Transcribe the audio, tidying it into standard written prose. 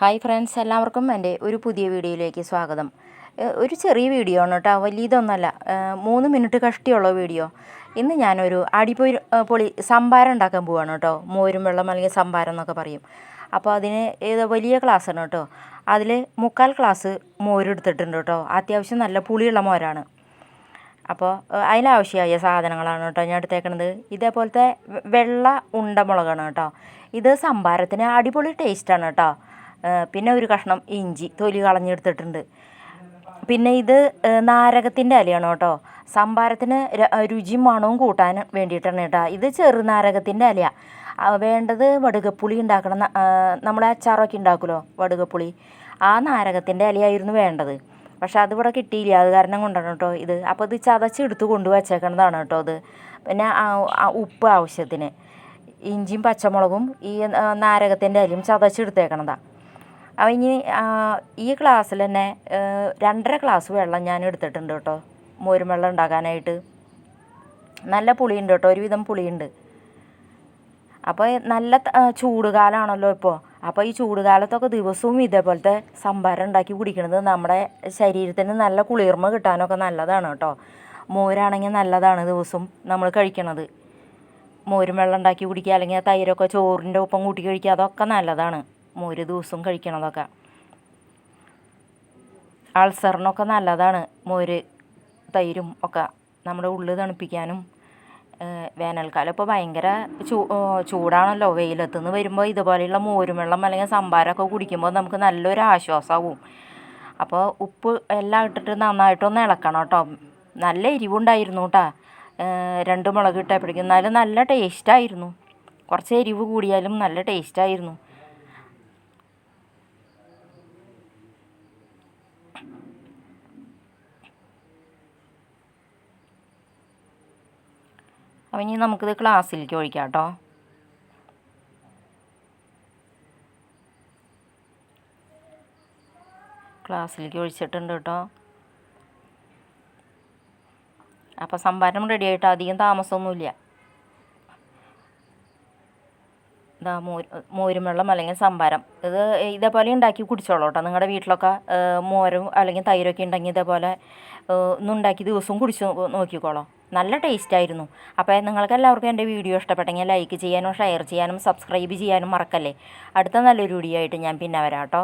Hi friends, എല്ലാവർക്കും എൻ്റെ ഒരു പുതിയ വീഡിയോയിലേക്ക് സ്വാഗതം. ഒരു ചെറിയ വീഡിയോ ആണ് കേട്ടോ, വലിയതൊന്നുമല്ല. 3 മിനിറ്റ് കഷ്ടിയുള്ള വീഡിയോ. ഇന്ന് ഞാനൊരു പൊളി സംഭാരം ഉണ്ടാക്കാൻ പോവാണ് കേട്ടോ. മോരും വെള്ളം അല്ലെങ്കിൽ സംഭാരം എന്നൊക്കെ പറയും. അപ്പോൾ അതിന് വലിയ ഗ്ലാസ്സാണ് കേട്ടോ. അതിൽ 3/4 ഗ്ലാസ് മോരെടുത്തിട്ടുണ്ട് കേട്ടോ. അത്യാവശ്യം നല്ല പുളിയുള്ള മോരാണ്. അപ്പോൾ അതിനാവശ്യമായ സാധനങ്ങളാണ് കേട്ടോ ഞാൻ എടുത്തേക്കണത്. ഇതേപോലത്തെ വെള്ള ഉണ്ടമുളകാണ് കേട്ടോ. ഇത് സംഭാരത്തിന് അടിപൊളി ടേസ്റ്റാണ് കേട്ടോ. പിന്നെ ഒരു കഷ്ണം ഇഞ്ചി തൊലി കളഞ്ഞെടുത്തിട്ടുണ്ട്. പിന്നെ ഇത് നാരകത്തിൻ്റെ ഇലയാണ് കേട്ടോ. സംഭാരത്തിന് രുചിയും മണവും കൂട്ടാൻ വേണ്ടിയിട്ടാണ് കേട്ടോ. ഇത് ചെറുനാരകത്തിൻ്റെ ഇലയാണ് വേണ്ടത്. വടുകപ്പുളി ഉണ്ടാക്കണം, നമ്മളെ അച്ചാറൊക്കെ ഉണ്ടാക്കുമല്ലോ വടുകപ്പുളി, ആ നാരകത്തിൻ്റെ ഇലയായിരുന്നു വേണ്ടത്. പക്ഷെ അതിവിടെ കിട്ടിയില്ല, അത് കാരണം കൊണ്ടാണ് കേട്ടോ ഇത്. അപ്പോൾ ഇത് ചതച്ചെടുത്ത് കൊണ്ടുവച്ചേക്കണതാണ് കേട്ടോ ഇത്. പിന്നെ ഉപ്പ് ആവശ്യത്തിന്, ഇഞ്ചിയും പച്ചമുളകും ഈ നാരകത്തിൻ്റെ ഇലയും ചതച്ചെടുത്തേക്കണതാണ്. അപ്പോൾ ഇനി ഈ ഗ്ലാസ്സിൽ തന്നെ 2.5 ഗ്ലാസ് വെള്ളം ഞാൻ എടുത്തിട്ടുണ്ട് കേട്ടോ, മോരും വെള്ളം ഉണ്ടാക്കാനായിട്ട്. നല്ല പുളിയുണ്ട് കേട്ടോ, ഒരുവിധം പുളിയുണ്ട്. അപ്പോൾ നല്ല ചൂടുകാലമാണല്ലോ ഇപ്പോൾ. അപ്പോൾ ഈ ചൂടുകാലത്തൊക്കെ ദിവസവും ഇതേപോലത്തെ സംഭാരം ഉണ്ടാക്കി കുടിക്കുന്നത് നമ്മുടെ ശരീരത്തിന് നല്ല കുളിർമ കിട്ടാനൊക്കെ നല്ലതാണ് കേട്ടോ. മോരാണെങ്കിൽ നല്ലതാണ് ദിവസം നമ്മൾ കഴിക്കണത്. മോരും വെള്ളം ഉണ്ടാക്കി കുടിക്കുക, അല്ലെങ്കിൽ തൈരൊക്കെ ചോറിൻ്റെ ഒപ്പം കൂട്ടി കഴിക്കുക, അതൊക്കെ നല്ലതാണ്. മോര് ദിവസവും കഴിക്കണതൊക്കെ അൾസറിനൊക്കെ നല്ലതാണ്. മോര് തൈരും ഒക്കെ നമ്മുടെ ഉള്ളു തണുപ്പിക്കാനും. വേനൽക്കാലം ഇപ്പോൾ ഭയങ്കര ചൂടാണല്ലോ. വെയിലത്തുനിന്ന് വരുമ്പോൾ ഇതുപോലെയുള്ള മോരും വെള്ളം അല്ലെങ്കിൽ സംഭാരമൊക്കെ കുടിക്കുമ്പോൾ നമുക്ക് നല്ലൊരു ആശ്വാസമാവും. അപ്പോൾ ഉപ്പ് എല്ലാം ഇട്ടിട്ട് നന്നായിട്ടൊന്ന് ഇളക്കണം കേട്ടോ. നല്ല എരിവുണ്ടായിരുന്നു കേട്ടോ. 2 മുളക് ഇട്ടപ്പോഴേക്കും എന്നാലും നല്ല ടേസ്റ്റായിരുന്നു. കുറച്ച് എരിവ് കൂടിയാലും നല്ല ടേസ്റ്റായിരുന്നു. അപ്പോൾ ഇനി നമുക്കിത് ഗ്ലാസ്സിലേക്ക് ഒഴിക്കാം കേട്ടോ. ഗ്ലാസ്സിലേക്ക് ഒഴിച്ചിട്ടുണ്ട് കേട്ടോ. അപ്പോൾ സംഭാരം റെഡി ആയിട്ട് അധികം താമസമൊന്നുമില്ല. ഇതാ മോരും വെള്ളം അല്ലെങ്കിൽ സംഭാരം ഇത് ഇതേപോലെ ഉണ്ടാക്കി കുടിച്ചോളൂ കേട്ടോ. നിങ്ങളുടെ വീട്ടിലൊക്കെ മോരും അല്ലെങ്കിൽ തൈരൊക്കെ ഉണ്ടെങ്കിൽ ഇതേപോലെ ഒന്നുണ്ടാക്കി ദിവസവും കുടിച്ച് നോക്കിക്കോളൂ. നല്ല ടേസ്റ്റായിരുന്നു. അപ്പോൾ നിങ്ങൾക്ക് എല്ലാവർക്കും എൻ്റെ വീഡിയോ ഇഷ്ടപ്പെട്ടെങ്കിൽ ലൈക്ക് ചെയ്യാനും ഷെയർ ചെയ്യാനും സബ്സ്ക്രൈബ് ചെയ്യാനും മറക്കല്ലേ. അടുത്ത നല്ലൊരു വീഡിയോ ആയിട്ട് ഞാൻ പിന്നെ വരാം കേട്ടോ.